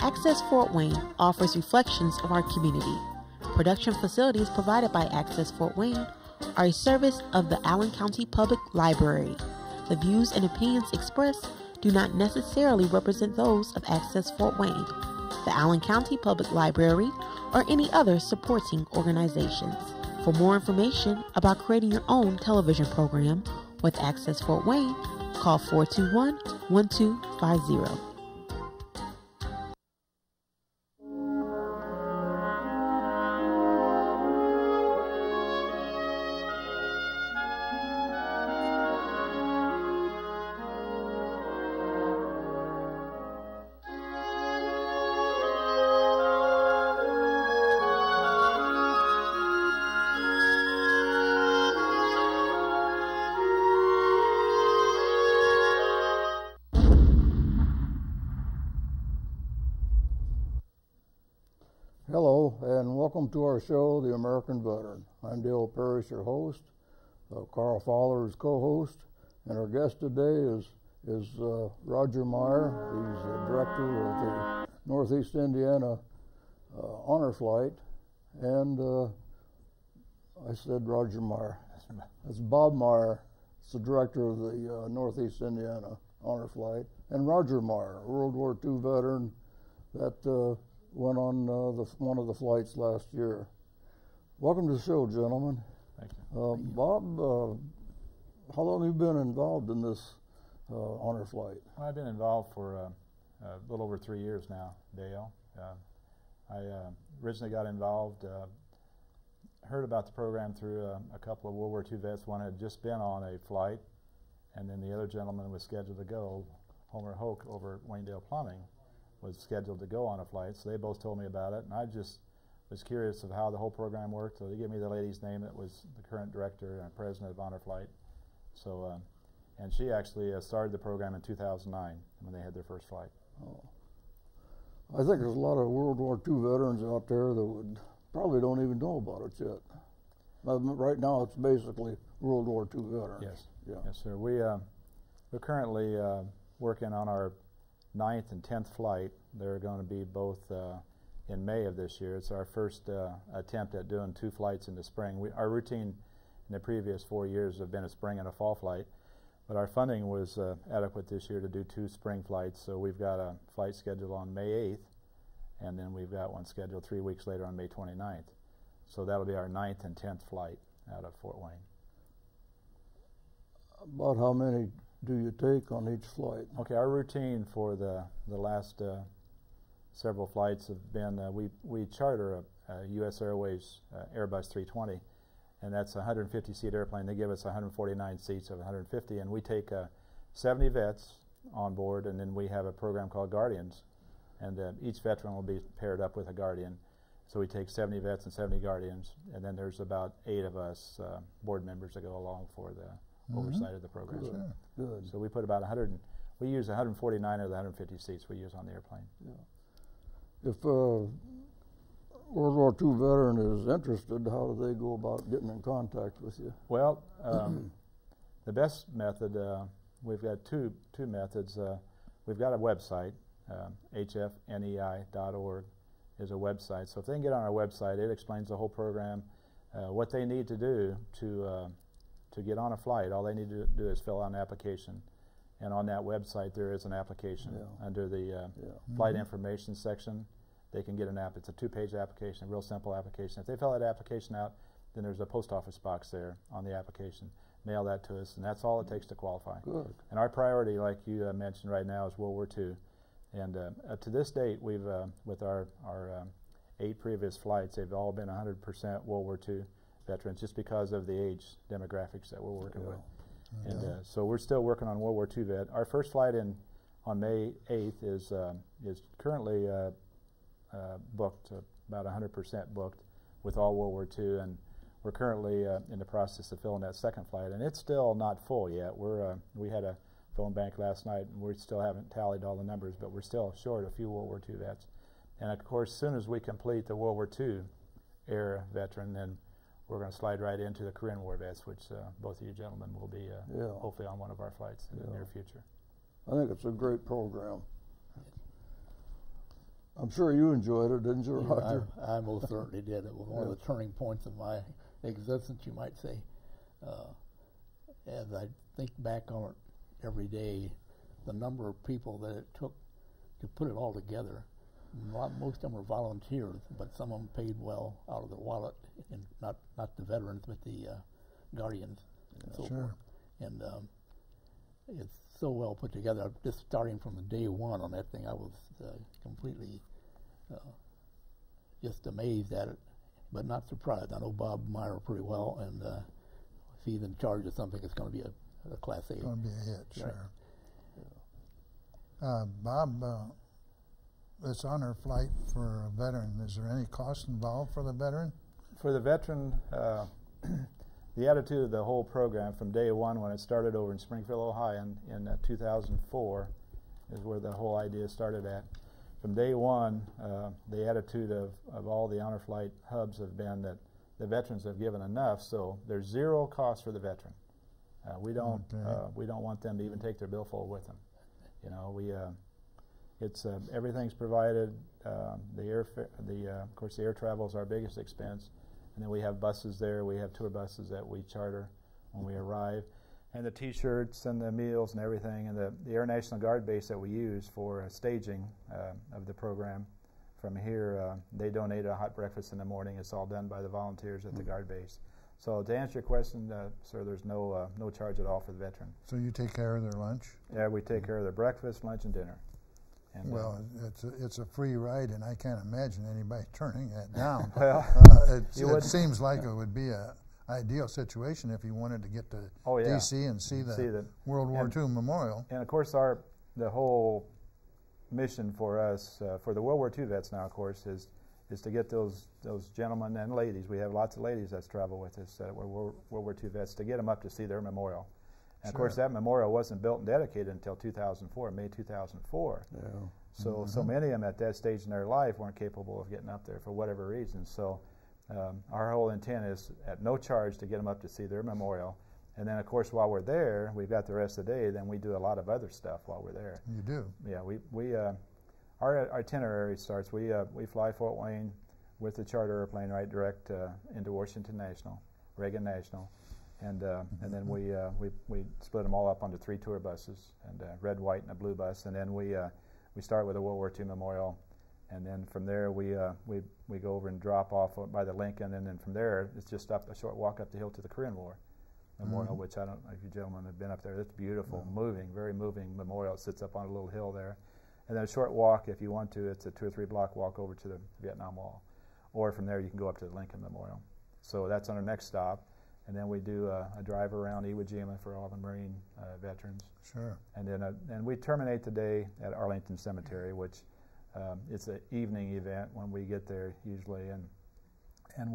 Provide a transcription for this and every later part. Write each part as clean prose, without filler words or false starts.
Access Fort Wayne offers reflections of our community. Production facilities provided by Access Fort Wayne are a service of the Allen County Public Library. The views and opinions expressed do not necessarily represent those of Access Fort Wayne, the Allen County Public Library, or any other supporting organizations. For more information about creating your own television program with Access Fort Wayne, call 421-1250. Hello, and welcome to our show, The American Veteran. I'm Dale Parrish, your host. Carl Fowler is co-host, and our guest today is Roger Myer. He's the director of the Northeast Indiana Honor Flight, and I said Roger Myer. That's Bob Myer. He's the director of the Northeast Indiana Honor Flight, and Roger Myer, a World War II veteran that went on one of the flights last year. Welcome to the show, gentlemen. Thank you. Bob, how long have you been involved in this honor flight? Well, I've been involved for a little over 3 years now, Dale. I originally got involved, heard about the program through a couple of World War II vets. One had just been on a flight, and then the other gentleman was scheduled to go, Homer Hoke over at Waynedale Plumbing, was scheduled to go on a flight, so they both told me about it, and I just was curious of how the whole program worked. So they gave me the lady's name that was the current director and president of Honor Flight. So, and she actually started the program in 2009 when they had their first flight. Oh. I think there's a lot of World War II veterans out there that probably don't even know about it yet. Right now, it's basically World War II veterans. Yes. Yeah. Yes, sir. We're currently working on our 9th and 10th flight. They're going to be both in May of this year. It's our first attempt at doing 2 flights in the spring. Our routine in the previous 4 years have been a spring and a fall flight, but our funding was adequate this year to do 2 spring flights. So we've got a flight scheduled on May 8th, and then we've got one scheduled 3 weeks later on May 29th. So that'll be our 9th and 10th flight out of Fort Wayne. About how many do you take on each flight? Okay, our routine for the last several flights have been we charter a U.S. Airways Airbus 320, and that's a 150-seat airplane. They give us 149 seats of 150, and we take 70 vets on board, and then we have a program called Guardians, and each veteran will be paired up with a guardian. So we take 70 vets and 70 guardians, and then there's about 8 of us board members that go along for the oversight of the program. Good. Good. So we put about 100, we use 149 of the 150 seats we use on the airplane. Yeah. If a World War II veteran is interested, how do they go about getting in contact with you? Well, the best method, we've got two methods. We've got a website, hfnei.org is a website. So if they can get on our website, it explains the whole program, what they need to do to get on a flight. All they need to do is fill out an application, and on that website there is an application under the flight information section. They can get an app. It's a 2-page application, a real simple application. If they fill that application out, then there's a post office box there on the application. Mail that to us, and that's all it takes to qualify. Good. And our priority, like you mentioned right now, is World War II. And to this date, we've with our 8 previous flights, they've all been 100% World War II veterans, just because of the age demographics that we're working with. And so we're still working on World War II vet. Our first flight on May 8th is currently booked, about 100% booked with all World War II, and we're currently in the process of filling that second flight, and it's still not full yet. We had a phone bank last night, and we still haven't tallied all the numbers, but we're still short a few World War II vets. And of course, as soon as we complete the World War II era veteran, then we're going to slide right into the Korean War vets, which both of you gentlemen will be hopefully on one of our flights in the near future. I think it's a great program. I'm sure you enjoyed it, didn't you, Roger? I most certainly did. It was one of the turning points of my existence, you might say. As I think back on it every day, the number of people that it took to put it all together. Most of them were volunteers, but some of them paid well out of their wallet, and not the veterans, but the guardians and so forth. And it's so well put together. Just starting from the day one on that thing, I was completely just amazed at it, but not surprised. I know Bob Myer pretty well, and if he's in charge of something, it's going to be a Class A. It's going to be a hit, sure. Right. Bob, this honor flight for a veteran, is there any cost involved for the veteran? For the veteran, the attitude of the whole program from day one when it started over in Springfield, Ohio in 2004 is where the whole idea started at. From day one, the attitude of all the honor flight hubs have been that the veterans have given enough, so there's zero cost for the veteran. We don't want them to even take their billfold with them. You know, it's everything's provided. Of course, the air travel is our biggest expense, and then we have buses there. We have tour buses that we charter when we arrive, and the T-shirts and the meals and everything, and the Air National Guard base that we use for staging of the program. From here, they donate a hot breakfast in the morning. It's all done by the volunteers at the Guard base. So to answer your question, sir, there's no charge at all for the veteran. So you take care of their lunch? Yeah, we take care of their breakfast, lunch, and dinner. And, well, it's a free ride, and I can't imagine anybody turning that down. Well, it seems like it would be an ideal situation if you wanted to get to D.C. and see the World War II Memorial. And of course, the whole mission for us, for the World War II vets now, of course, is to get those gentlemen and ladies. We have lots of ladies that travel with us that were World War II vets, to get them up to see their memorial. And of course, that memorial wasn't built and dedicated until 2004, May 2004. Yeah. So many of them at that stage in their life weren't capable of getting up there for whatever reason. So our whole intent is at no charge to get them up to see their memorial. And then, of course, while we're there, we've got the rest of the day. Then we do a lot of other stuff while we're there. You do? Yeah. Our itinerary starts. We fly Fort Wayne with the charter airplane right direct into Washington National, Reagan National. And then we split them all up onto 3 tour buses, and red, white, and a blue bus. And then we start with the World War II Memorial, and then from there we go over and drop off by the Lincoln, and then from there it's just up a short walk up the hill to the Korean War Memorial, which I don't know if you gentlemen have been up there. It's beautiful, moving, very moving memorial. It sits up on a little hill there, and then a short walk if you want to. It's a 2 or 3 block walk over to the Vietnam Wall, or from there you can go up to the Lincoln Memorial. So that's on our next stop. And then we do a drive around Iwo Jima for all the Marine veterans. Sure. And then and we terminate the day at Arlington Cemetery, which it's an evening event when we get there usually, and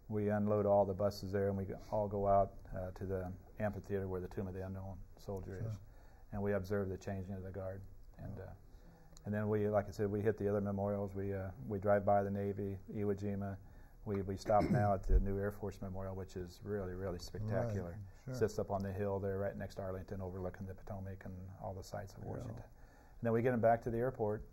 we unload all the buses there, and we all go out to the amphitheater where the Tomb of the Unknown Soldier is, and we observe the changing of the guard, and then we, like I said, we hit the other memorials. We drive by the Navy, Iwo Jima. We stop now at the new Air Force Memorial, which is really, really spectacular. Right. Sure. Sits up on the hill there right next to Arlington, overlooking the Potomac and all the sights of Washington. And then we get them back to the airport,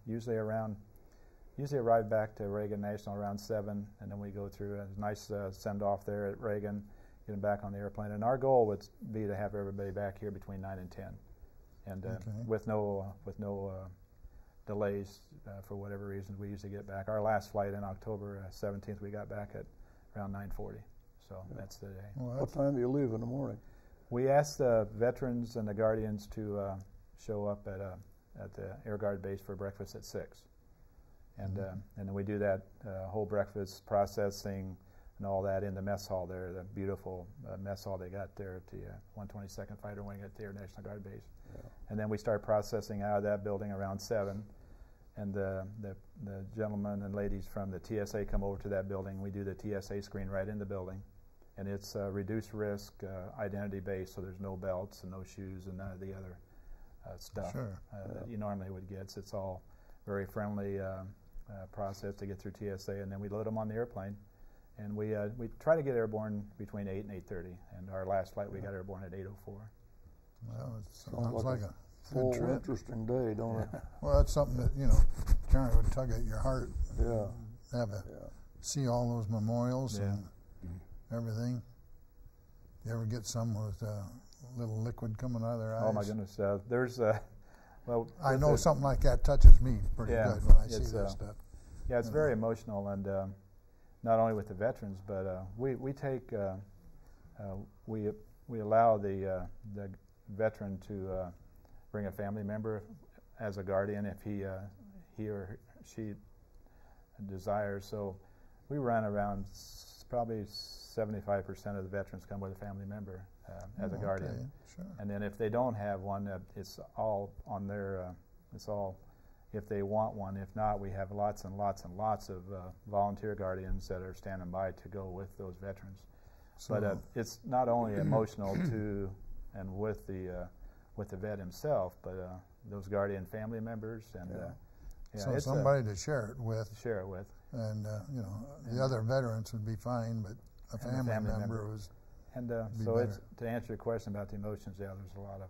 usually arrive back to Reagan National around 7, and then we go through a nice send-off there at Reagan, get them back on the airplane. And our goal would be to have everybody back here between 9 and 10, and with no delays for whatever reasons. We usually get back. Our last flight in October 17th, we got back at around 9:40. So that's the day. Well, what time do you leave in the morning? We ask the veterans and the guardians to show up at the Air Guard base for breakfast at 6, and then we do that whole breakfast processing and all that in the mess hall there, the beautiful mess hall they got there at the 122nd Fighter Wing at the Air National Guard base. And then we start processing out of that building around 7, and the gentlemen and ladies from the TSA come over to that building. We do the TSA screen right in the building, and it's reduced risk, identity based, so there's no belts and no shoes and none of the other stuff that you normally would get. So it's all very friendly process to get through TSA, and then we load them on the airplane, and we try to get airborne between 8 and 8:30, and our last flight we got airborne at 8:04. Well, it sounds like a full, interesting day, don't it? Well, that's something that, kind of would tug at your heart. Yeah. See all those memorials and everything. You ever get some with a little liquid coming out of their eyes? Oh my goodness, there's well. I know something like that touches me pretty good when I see this stuff. Yeah, it's very emotional, and not only with the veterans, but we take we allow the veteran to bring a family member as a guardian if he or she desires. So we run around probably 75% of the veterans come with a family member as a guardian. Sure. And then if they don't have one, it's all on their, it's all if they want one. If not, we have lots and lots and lots of volunteer guardians that are standing by to go with those veterans. So but it's not only emotional to and with the vet himself, but those guardian family members and so somebody to share it with. And the other veterans would be fine, but a family member was. And so it's, to answer your question about the emotions, there's a lot of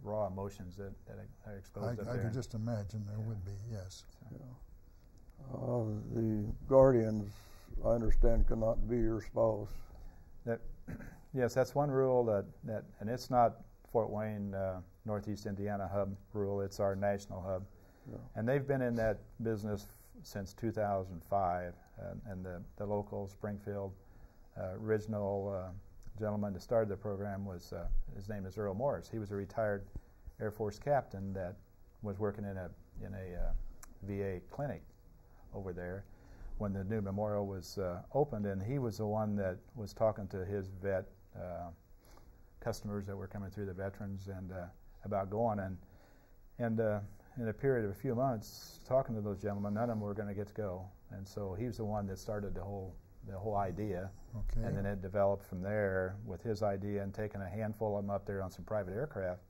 raw emotions that are exposed up there. I could just imagine there would be, yes. The guardians, I understand, cannot be your spouse. Yes, that's one rule that and it's not Fort Wayne, Northeast Indiana hub rule. It's our national hub, and they've been in that business since 2005. And the local Springfield original gentleman that started the program was his name is Earl Morris. He was a retired Air Force captain that was working in a VA clinic over there when the new memorial was opened, and he was the one that was talking to his vet customers that were coming through, the veterans, and about going, and in a period of a few months talking to those gentlemen, none of them were going to get to go, and so he was the one that started the whole idea, and then it developed from there with his idea and taking a handful of them up there on some private aircraft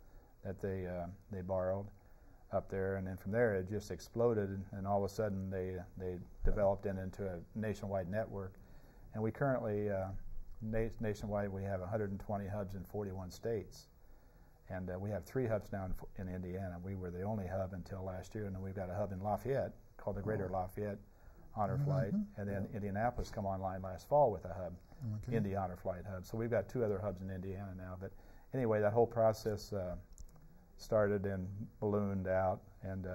that they borrowed up there, and then from there it just exploded, and all of a sudden they developed into a nationwide network, and we currently nationwide we have 120 hubs in 41 states, and we have 3 hubs now in Indiana. We were the only hub until last year, and then we've got a hub in Lafayette called the Greater Lafayette Honor Flight, and then Indianapolis come online last fall with a hub, Indy Honor Flight hub. So we've got 2 other hubs in Indiana now. But anyway, that whole process started and ballooned out, and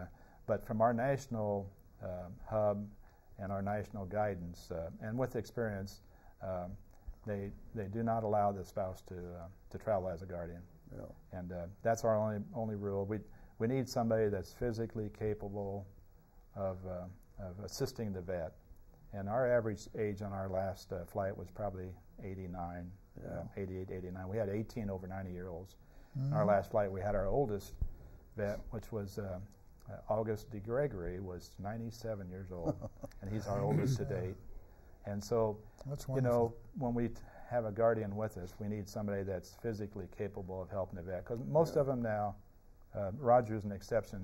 but from our national hub and our national guidance, and with experience, they do not allow the spouse to travel as a guardian, and that's our only rule. We need somebody that's physically capable of assisting the vet, and our average age on our last flight was probably 89, 88, 89. We had 18 over 90-year-olds. Our last flight, we had our oldest vet, which was August DeGregory, was 97 years old, and he's our oldest to date. And so, when we have a guardian with us, we need somebody that's physically capable of helping the vet, because most of them now, Roger's an exception.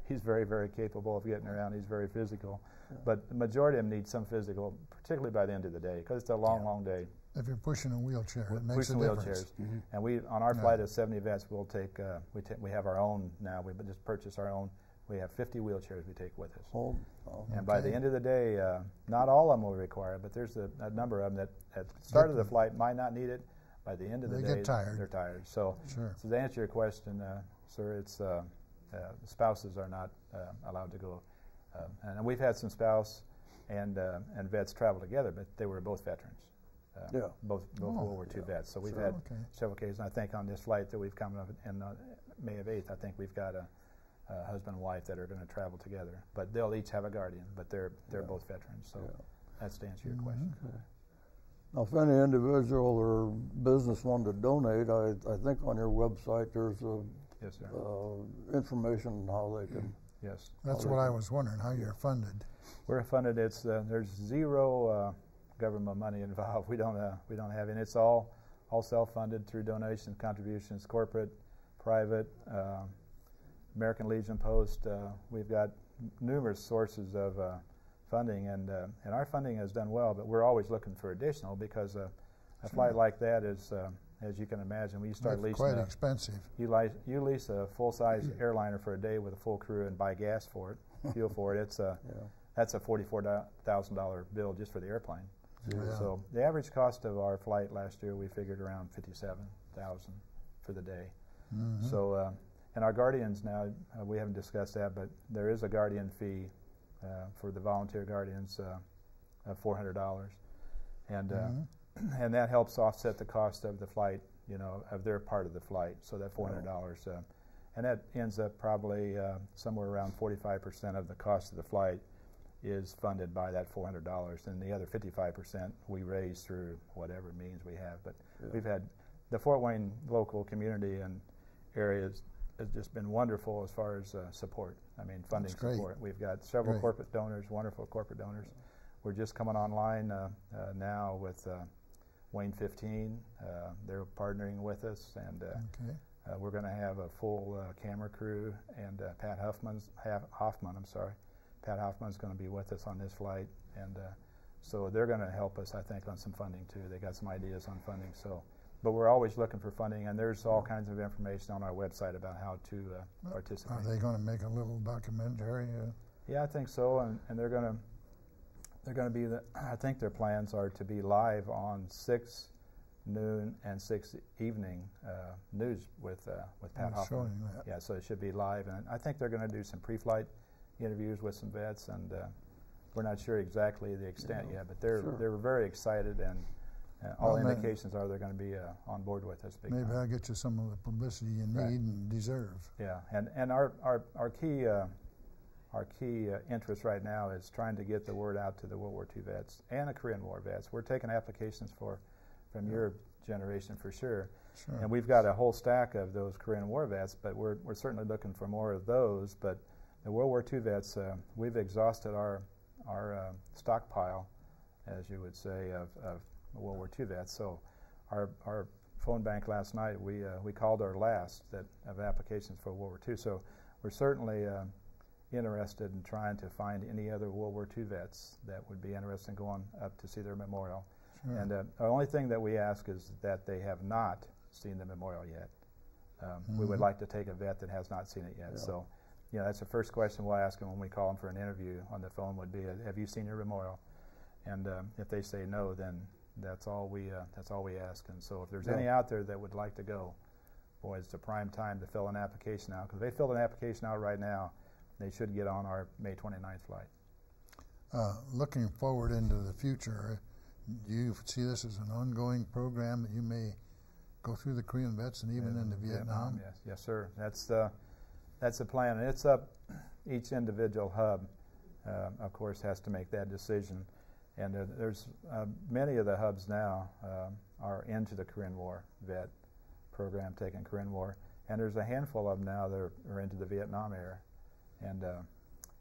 He's very, very capable of getting around. He's very physical. But the majority of them need some physical, particularly by the end of the day, because it's a long, long day. If you're pushing a wheelchair, it makes a difference. And we, on our flight of 70 vets, we'll take, we have our own now. We just purchased our own. We have 50 wheelchairs we take with us. And by the end of the day, not all of them will require it, but there's a number of them that at the start of the flight might not need it. By the end of the day, they're tired. So, so to answer your question, sir, it's spouses are not allowed to go. And we've had some spouse and vets travel together, but they were both veterans. Both World War II vets. So we've had several occasions. I think on this flight that we've come up in May of 8th, I think we've got a husband and wife that are going to travel together. But they'll each have a guardian, but they're both veterans. So that's to answer your question. Now, if any individual or business wanted to donate, I think on your website there's information on how they can. Yes. That's what I was wondering, how you're funded. We're funded. It's there's zero government money involved. We don't have, and it's all self-funded through donations, contributions, corporate, private, American Legion Post. We've got numerous sources of funding, and our funding has done well. But we're always looking for additional, because a flight like that is, as you can imagine, when you start leasing, quite expensive. You lease a full-size airliner for a day with a full crew and buy gas for it. fuel for it. That's a $44,000 bill just for the airplane. Yeah. So the average cost of our flight last year, we figured around $57,000 for the day. Mm-hmm. So, and our guardians now, we haven't discussed that, but there is a guardian fee for the volunteer guardians of $400, and and that helps offset the cost of the flight, of their part of the flight. So that $400, and that ends up probably somewhere around 45% of the cost of the flight is funded by that $400, and the other 55% we raise through whatever means we have. But we've had the Fort Wayne local community and areas has just been wonderful as far as support. I mean, funding support. We've got several corporate donors, wonderful corporate donors. We're just coming online now with Wayne 15. They're partnering with us, and we're going to have a full camera crew, and Pat Hoffman, Pat Hoffman's going to be with us on this flight, and so they're going to help us, I think, on some funding too. They got some ideas on funding, but we're always looking for funding, and there's all kinds of information on our website about how to participate. Are they going to make a little documentary? Yeah, I think so, and they're going to be I think their plans are to be live on 6 noon and 6 evening news with Pat Hoffman. Yeah, so it should be live, and I think they're going to do some pre-flight interviews with some vets, and we're not sure exactly the extent yet, but they're very excited, and all indications are they're going to be on board with us. Maybe I'll get you some of the publicity you need and deserve. Yeah, and our key interest right now is trying to get the word out to the World War II vets and the Korean War vets. We're taking applications from your generation for sure. And we've got a whole stack of those Korean War vets, but we're certainly looking for more of those. But the World War II vets, we've exhausted our stockpile, as you would say, of World War II vets. So our phone bank last night, we called our last of applications for World War II. So we're certainly interested in trying to find any other World War II vets that would be interested in going up to see their memorial. And the only thing that we ask is that they have not seen the memorial yet. We would like to take a vet that has not seen it yet. So, that's the first question we'll ask them when we call them for an interview on the phone would be, have you seen your memorial? And if they say no, then that's all we ask. And so if there's any out there that would like to go, boy, it's a prime time to fill an application out, because if they fill an application out right now, they should get on our May 29th flight. Looking forward into the future, do you see this as an ongoing program that you may go through the Korean vets and even into Vietnam? Yes, sir. That's the plan, and it's up. Each individual hub, of course, has to make that decision. And there's many of the hubs now are into the Korean War vet program, taking Korean War, and there's a handful of them now that are into the Vietnam era.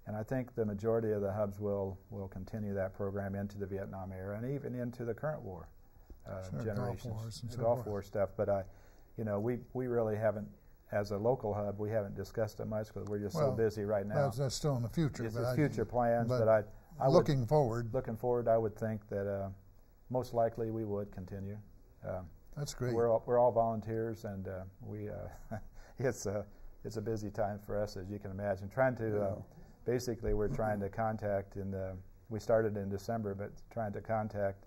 And I think the majority of the hubs will continue that program into the Vietnam era and even into the current war generations, the Gulf War stuff. But we really haven't, as a local hub, we haven't discussed it much because we're just so busy right now. That's still in the future. It's future plans, but I looking forward, I would think that most likely we would continue. That's great. We're all volunteers, and it's a busy time for us, as you can imagine. Basically, we're trying to contact, we started in December, but trying to contact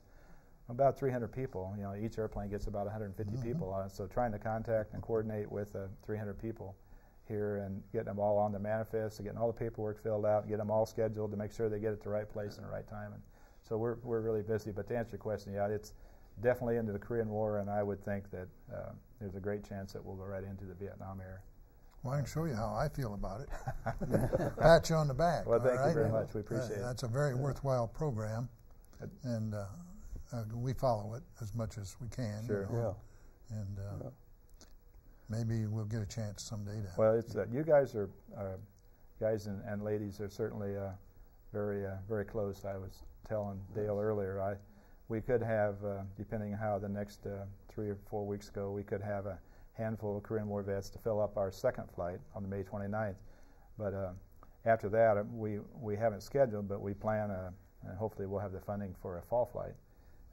about 300 people. Each airplane gets about 150 people on it, so trying to contact and coordinate with 300 people here and getting them all on the manifest, and getting all the paperwork filled out, and get them all scheduled to make sure they get at the right place in the right time. And so we're really busy. But to answer your question, it's definitely into the Korean War, and I would think that there's a great chance that we'll go right into the Vietnam era. Well, I can show you how I feel about it. Pat you on the back. Well, thank you very much. We appreciate it. That's a very worthwhile program, and we follow it as much as we can. Sure. And maybe we'll get a chance someday to. Well, it's you guys are guys and ladies are certainly very close. I was telling Dale earlier, we could have, depending on how the next 3 or 4 weeks go, we could have a handful of Korean War vets to fill up our second flight on the May 29th. But after that, we haven't scheduled, but we plan, and hopefully we'll have the funding for a fall flight,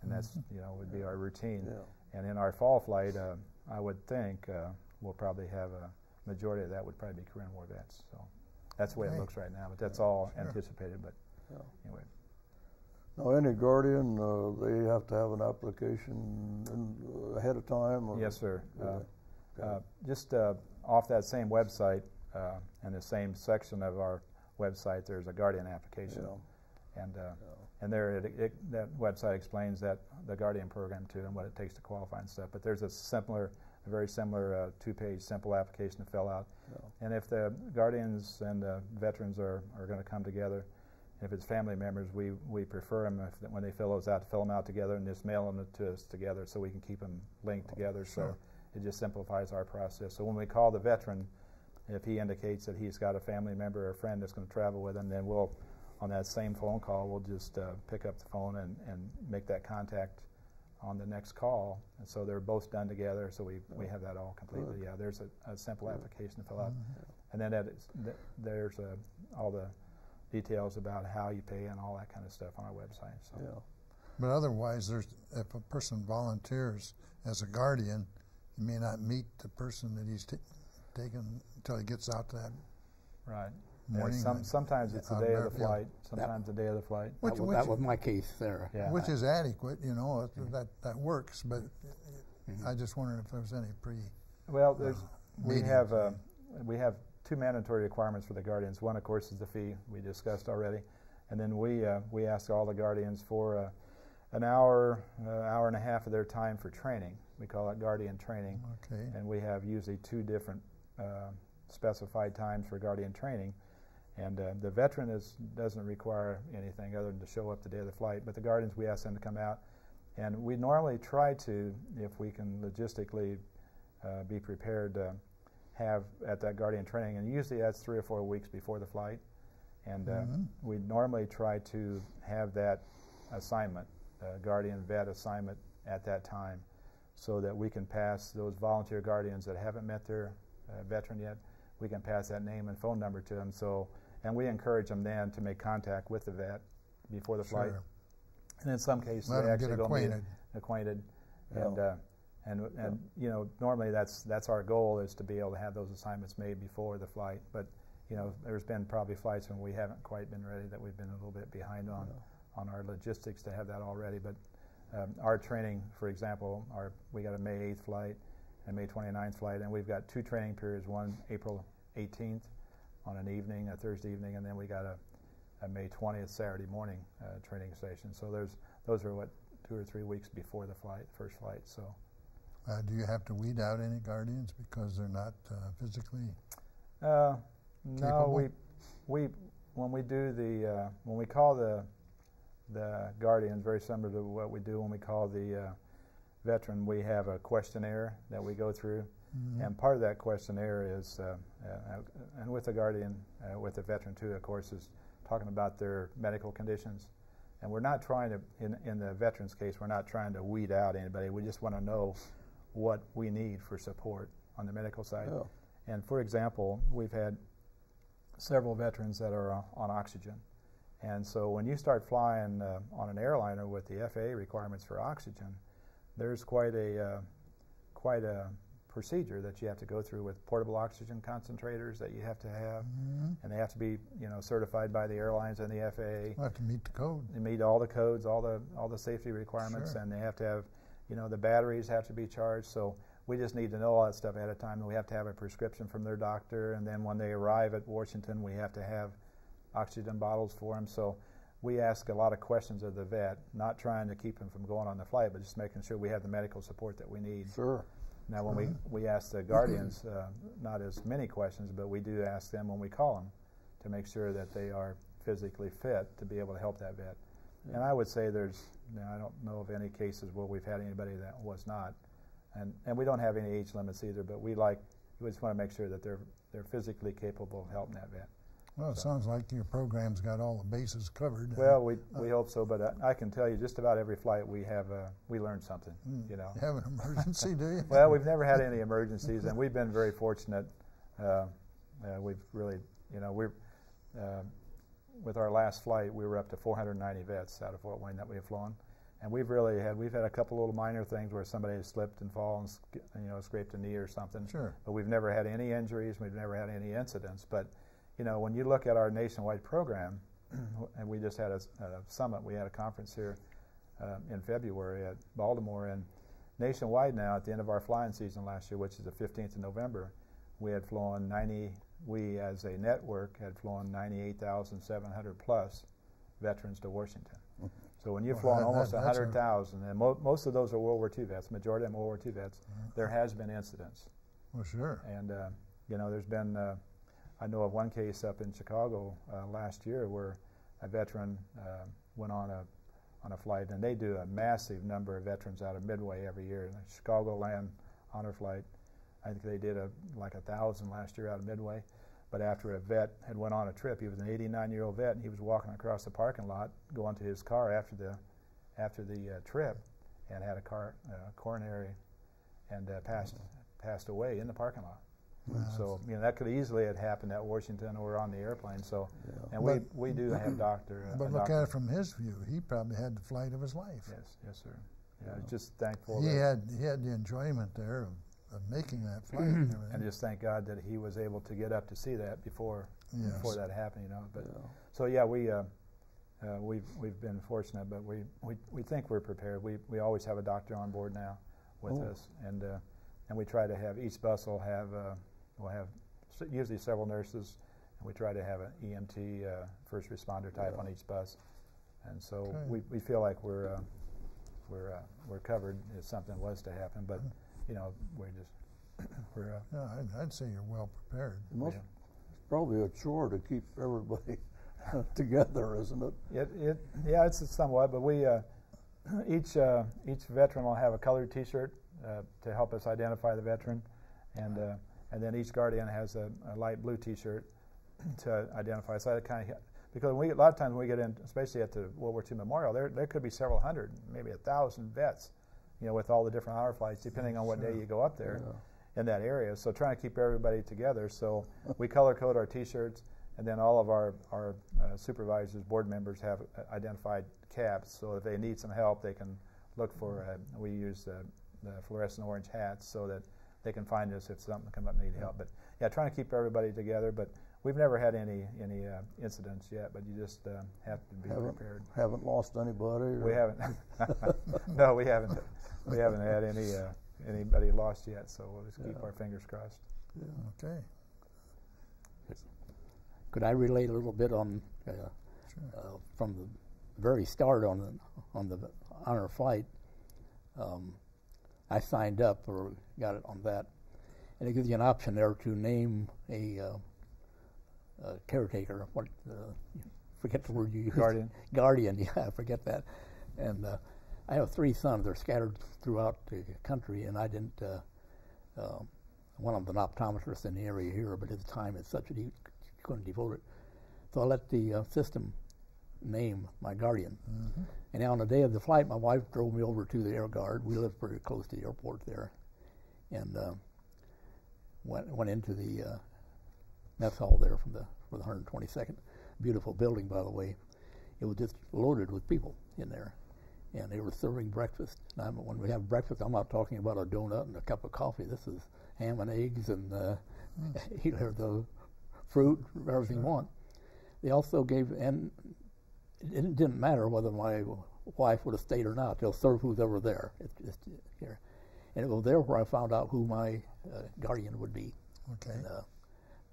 and that's would be our routine. Yeah. And in our fall flight, I would think we'll probably have a majority of that would probably be Korean War vets. So That's the way it Okay. looks right now, but that's all Sure. anticipated. But Yeah. anyway, Now, any guardian, they have to have an application ahead of time? Or yes, sir. Okay. Just off that same website, in the same section of our website, there's a guardian application, and there that website explains that the guardian program too and what it takes to qualify and stuff. But there's a very similar two-page simple application to fill out. And if the guardians and the veterans are going to come together, if it's family members, we prefer them when they fill those out to fill them out together and just mail them to us together so we can keep them linked together. Sure. So it just simplifies our process. So when we call the veteran, if he indicates that he's got a family member or a friend that's going to travel with him, then we'll, on that same phone call, we'll just pick up the phone and make that contact on the next call. And so they're both done together, so we have that all completely. Yeah, there's a simple application to fill out. And then there's all the details about how you pay and all that kind of stuff on our website. So. Yeah. But otherwise, if a person volunteers as a guardian, you may not meet the person that he's taken until he gets out that Right. morning. Sometimes it's the day of the flight. Sometimes the day of the flight. Which That was my case there. Yeah. which is adequate, you know, that works. But I just wondered if there was any Well, we meeting. have two mandatory requirements for the guardians. One, of course, is the fee we discussed already, and then we ask all the guardians for an hour and a half of their time for training. We call it guardian training. Okay. And we have usually two different specified times for guardian training. And the veteran doesn't require anything other than to show up the day of the flight. But the guardians, we ask them to come out. And we normally try to, if we can logistically be prepared to have at that guardian training, and usually that's 3 or 4 weeks before the flight. And we normally try to have that assignment, guardian vet assignment at that time, so that we can pass those volunteer guardians that haven't met their veteran yet, we can pass that name and phone number to them. And we encourage them then to make contact with the vet before the flight. Sure. And in some cases, Let they them actually get go meet acquainted. acquainted. And you know, normally that's our goal, is to be able to have those assignments made before the flight. But you know, there's been probably flights when we haven't quite been ready, that we've been a little bit behind on our logistics to have that all ready. But our training, for example, we got a May 8th flight and May 29th flight, and we've got two training periods, one April 18th on an evening, a Thursday evening, and then we got a May 20th Saturday morning training session. So those are 2 or 3 weeks before the first flight. So. Do you have to weed out any guardians because they're not physically? No, capable? we when we do when we call the guardians, very similar to what we do when we call the veteran, we have a questionnaire that we go through, and part of that questionnaire is, and with the guardian, with the veteran too, of course, is talking about their medical conditions. And we're not trying to, in the veteran's case, we're not trying to weed out anybody. We just want to know what we need for support on the medical side. Yeah. And for example, we've had several veterans that are on oxygen. And so when you start flying on an airliner with the FAA requirements for oxygen, there's quite a procedure that you have to go through with portable oxygen concentrators that you have to have, and they have to be, you know, certified by the airlines and the FAA. Have to meet the code. They meet all the codes, all the safety requirements, Sure. and they have to have, you know, the batteries have to be charged. So we just need to know all that stuff ahead of time, and we have to have a prescription from their doctor. And then when they arrive at Washington, we have to have oxygen bottles for them. So we ask a lot of questions of the vet, not trying to keep them from going on the flight, but just making sure we have the medical support that we need. Sure. Now, when we ask the guardians, not as many questions, but we do ask them when we call them to make sure that they are physically fit to be able to help that vet. And I would say I don't know of any cases where we've had anybody that was not. And we don't have any age limits either, but we just want to make sure that they're physically capable of helping that vet. Well, it sounds like your program's got all the bases covered. Well, we hope so, but I can tell you, just about every flight we learned something. You know. You have an emergency, do you? Well, we've never had any emergencies, and we've been very fortunate. We've really, you know, with our last flight, we were up to 490 vets out of Fort Wayne that we have flown, and we've had a couple little minor things where somebody has slipped and fallen, you know, scraped a knee or something. Sure. But we've never had any injuries. We've never had any incidents. But you know, when you look at our nationwide program, and we just had a summit, we had a conference here in February at Baltimore, and nationwide now, at the end of our flying season last year, which is the 15th of November, we had flown we as a network had flown 98,700 plus veterans to Washington. So when you've flown almost 100,000, and most of those are World War II vets, majority of them are World War II vets, there has been incidents. Well, sure. And, you know, there's been, I know of one case up in Chicago last year where a veteran went on a flight, and they do a massive number of veterans out of Midway every year. The Chicagoland honor flight, I think they did like 1,000 last year out of Midway. But after a vet had went on a trip, he was an 89-year-old vet, and he was walking across the parking lot, going to his car after the trip, and had a coronary, and passed away in the parking lot. So you know that could easily have happened at Washington or on the airplane. So, and we do have doctor. But look at it from his view. He probably had the flight of his life. Yes, sir. Yeah, just thankful. He had the enjoyment there of making that flight, and just thank God that he was able to get up to see that before that happened. You know, but so yeah, we've been fortunate, but we think we're prepared. We always have a doctor on board now with us, and we try to have each bus will have usually several nurses, and we try to have an EMT first responder type on each bus, and so we feel like we're covered if something was to happen, but. You know, we're. I'd say you're well prepared. It's probably a chore to keep everybody together, isn't it? Yeah, it's somewhat. But we each veteran will have a colored T-shirt to help us identify the veteran, and then each guardian has a light blue T-shirt to identify. So that kind of because a lot of times when we get in, especially at the World War II Memorial, there could be several hundred, maybe 1,000 vets. You know, with all the different honor flights, depending on what day you go up there in that area. So trying to keep everybody together. So we color code our T-shirts, and then all of our supervisors, board members have identified caps. So if they need some help, they can look for. We use the fluorescent orange hats so that they can find us if something come up and need help. But yeah, trying to keep everybody together. But we've never had any incidents yet. But you just have to be prepared. Haven't lost anybody? We haven't. No, we haven't. We haven't had anybody lost yet, so we'll just keep our fingers crossed. Yeah. Okay. Could I relate a little bit on from the very start on the honor flight? I signed up or got it on that, and it gives you an option there to name a caretaker. Forget the word you used. Guardian. Yeah, I forget that. And I have 3 sons. They're scattered throughout the country, and I didn't. One of them, an optometrist in the area here, but his time is such that he couldn't devote it. So I let the system name my guardian. And on the day of the flight, my wife drove me over to the Air Guard. We live pretty close to the airport there, and went into the mess hall there for the 122nd. Beautiful building, by the way. It was just loaded with people in there. And they were serving breakfast. Now, when we have breakfast, I'm not talking about a donut and a cup of coffee. This is ham and eggs and either the fruit, everything you want. They also gave, and it didn't matter whether my wife would have stayed or not. They'll serve who's ever there. Here. And it was there where I found out who my guardian would be. Okay. And,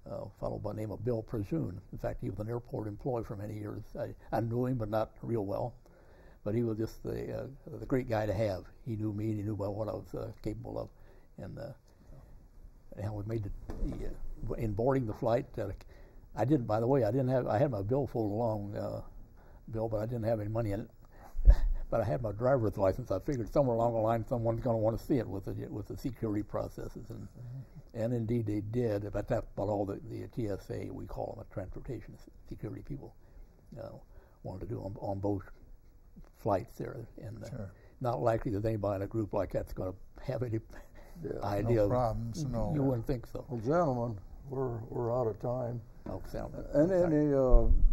a fellow by the name of Bill Prezoon. In fact, he was an airport employee for many years. I knew him, but not real well. But he was just the great guy to have. He knew me, and he knew about what I was capable of. And we made in boarding the flight. I didn't. By the way, I had my billfold along, Bill, but I didn't have any money in it. But I had my driver's license. I figured somewhere along the line, someone's going to want to see it with the security processes, and indeed they did. But that's about all the TSA, we call them, transportation security people, wanted to do on both flights there, and not likely that anybody in a group like that's going to have any idea. No problems. No. You wouldn't think so. Well, gentlemen, we're out of time. Oh, sound. And any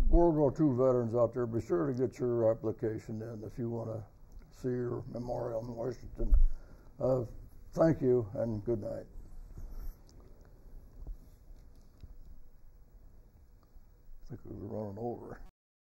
World War II veterans out there, be sure to get your application in if you want to see your memorial in Washington. Thank you, and good night. think it was running over.